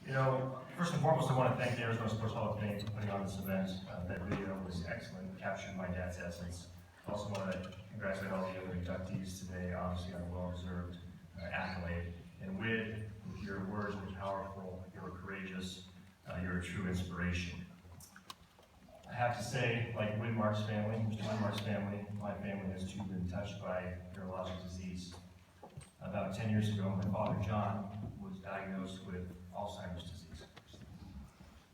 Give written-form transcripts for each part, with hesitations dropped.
You know, first and foremost, I want to thank the Arizona Sports Hall of Fame for putting on this event. That video was excellent, captured my dad's essence. I also want to congratulate all the other inductees today, obviously on a well-deserved accolade. And with your words were powerful, you were courageous, you're a true inspiration. I have to say, like Widmark's family, Mr. Widmark's family, my family has too been touched by neurologic disease. About 10 years ago, my father, John, was diagnosed with Alzheimer's disease.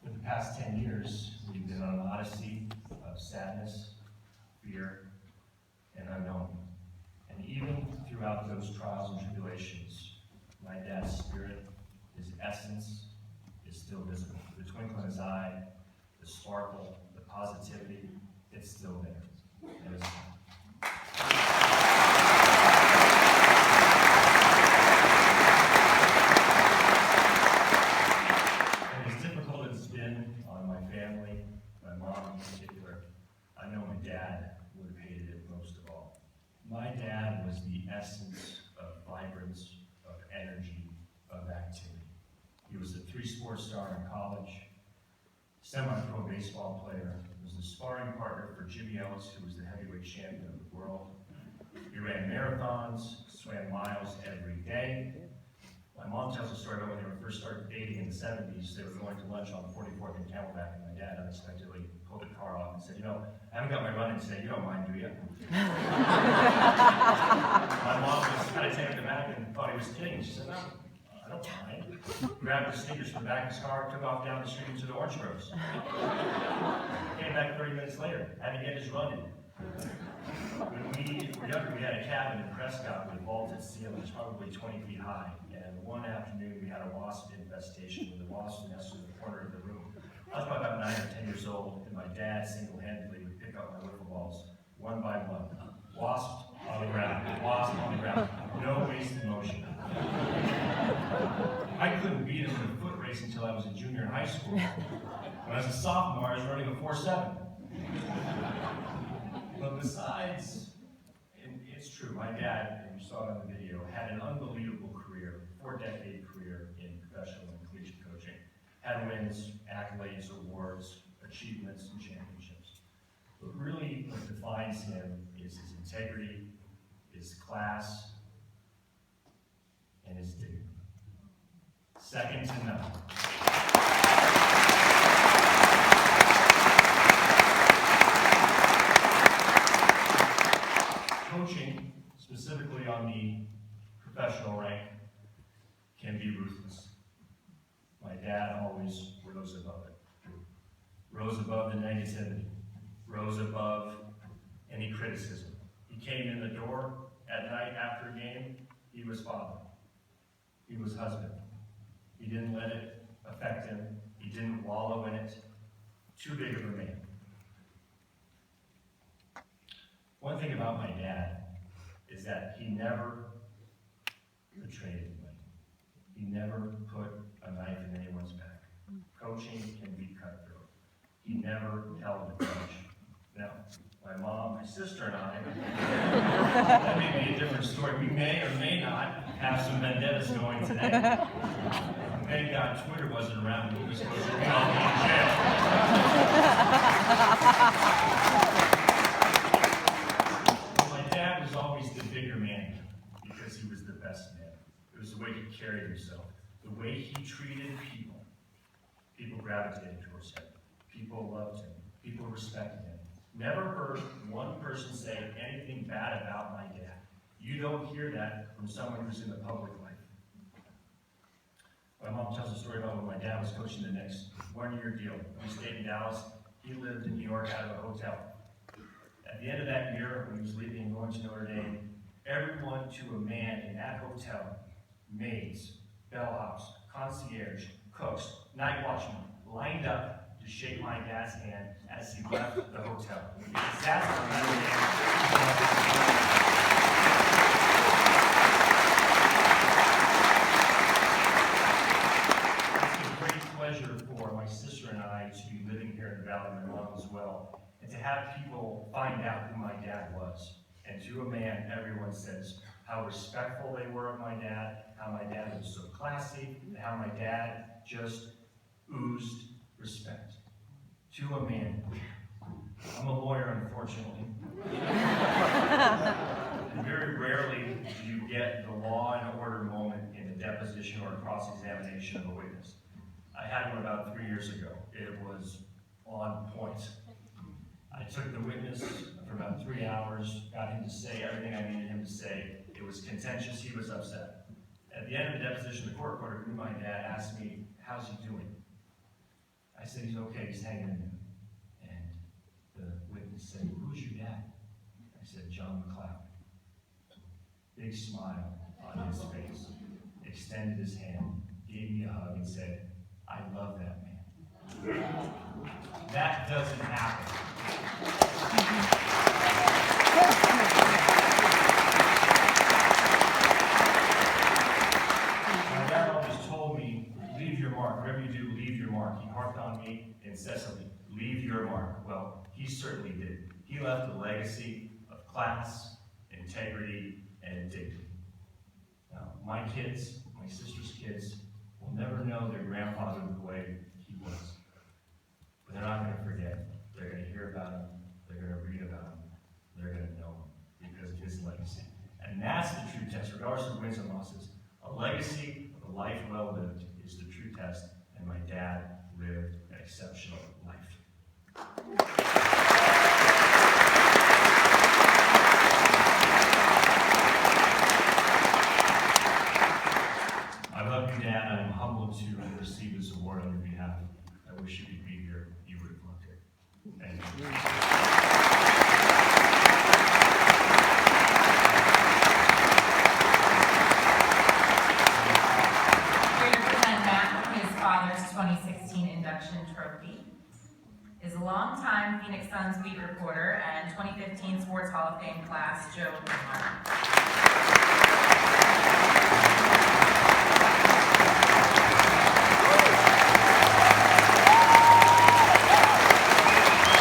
For the past 10 years, we've been on an odyssey of sadness, fear, and unknown. And even throughout those trials and tribulations, my dad's spirit, his essence, is still visible. The twinkle in his eye, the sparkle, the positivity, it's still there. And it's on my family, my mom in particular, I know my dad would have hated it most of all. My dad was the essence of vibrance, of energy, of activity. He was a 3-sport star in college, semi-pro baseball player, was the sparring partner for Jimmy Ellis, who was the heavyweight champion of the world. He ran marathons, swam miles every day. My mom tells a story about when they were first started dating in the 70s. They were going to lunch on 44th and Camelback, and my dad unexpectedly pulled the car off and said, "You know, I haven't got my running today. You don't mind, do you?" My mom was kind of taken aback and thought he was kidding. She said, "No, I don't mind." Grabbed the sneakers from the back of his car, took off down the street into the orange groves. Came back 30 minutes later, had to get his run in. When we were younger, we had a cabin in Prescott with vaulted ceilings, probably 20 feet high. And one afternoon, we had a wasp infestation with the wasp nested in the corner of the room. I was probably about 9 or 10 years old, and my dad single-handedly would pick up my wiffle balls one by one. Wasp on the ground, wasp on the ground. No wasted motion. I couldn't beat him in a foot race until I was a junior in high school. When I was a sophomore, I was running a 4.7. But besides, and it's true, my dad, and you saw it on the video, had an unbelievable career, 4-decade career in professional and collegiate coaching. Had wins, accolades, awards, achievements, and championships. But really what defines him is his integrity, his class, and his dignity. Second to none. Coaching, specifically on the professional rank, can be ruthless. My dad always rose above it. Rose above the negativity. Rose above any criticism. He came in the door at night after a game. He was father. He was husband. He didn't let it affect him. He didn't wallow in it. Too big of a man. One thing about my dad is that he never betrayed anybody. He never put a knife in anyone's back. Coaching can be cutthroat. He never held a grudge. Now, my mom, my sister, and I, that may be a different story. We may or may not have some vendettas going today. Thank God Twitter wasn't around when he was supposed to be all in jail. Always the bigger man because he was the best man. It was the way he carried himself, the way he treated people. People gravitated towards him. People loved him. People respected him. Never heard one person say anything bad about my dad. You don't hear that from someone who's in the public life. My mom tells a story about when my dad was coaching the Knicks. 1-year deal. We stayed in Dallas. He lived in New York out of a hotel. At the end of that year, when he was leaving and going to Notre Dame, everyone to a man in that hotel, maids, bellhops, concierge, cooks, night watchmen, lined up to shake my dad's hand as he left the hotel. Because that's what Notre Dame. It's a great pleasure for my sister and I to be living here in the Valley, my mom as well. And to have people find out who my dad was. And to a man, everyone says, how respectful they were of my dad, how my dad was so classy, and how my dad just oozed respect. To a man. I'm a lawyer, unfortunately. And very rarely do you get the law and order moment in a deposition or a cross-examination of a witness. I had one about 3 years ago. It was on point. I took the witness for about 3 hours, got him to say everything I needed him to say. It was contentious, he was upset. At the end of the deposition, the court reporter, my dad, asked me, "How's he doing?" I said, "He's okay, he's hanging in there." And the witness said, "Who's your dad?" I said, "John MacLeod." Big smile on his face, extended his hand, gave me a hug, and said, "I love that man." That doesn't happen. My dad always told me, leave your mark. Whatever you do, leave your mark. He harped on me incessantly, leave your mark. Well, he certainly did. He left a legacy of class, integrity, and dignity. Now, my kids, my sister's kids, will never know their grandfather the way he was. But they're not going to forget. They're going to hear about him. They're going to read about him. They're going to know him because of his legacy. And that's the true test, regardless of wins and losses. A legacy of a life well lived is the true test, and my dad lived an exceptional life. I love you, Dad. I am humbled to receive this award on your behalf. I wish you could be here. You would have loved it. Thank you. Here to present Matt his father's 2016 induction trophy is longtime Phoenix Suns beat reporter and 2015 Sports Hall of Fame class, Joe Mark.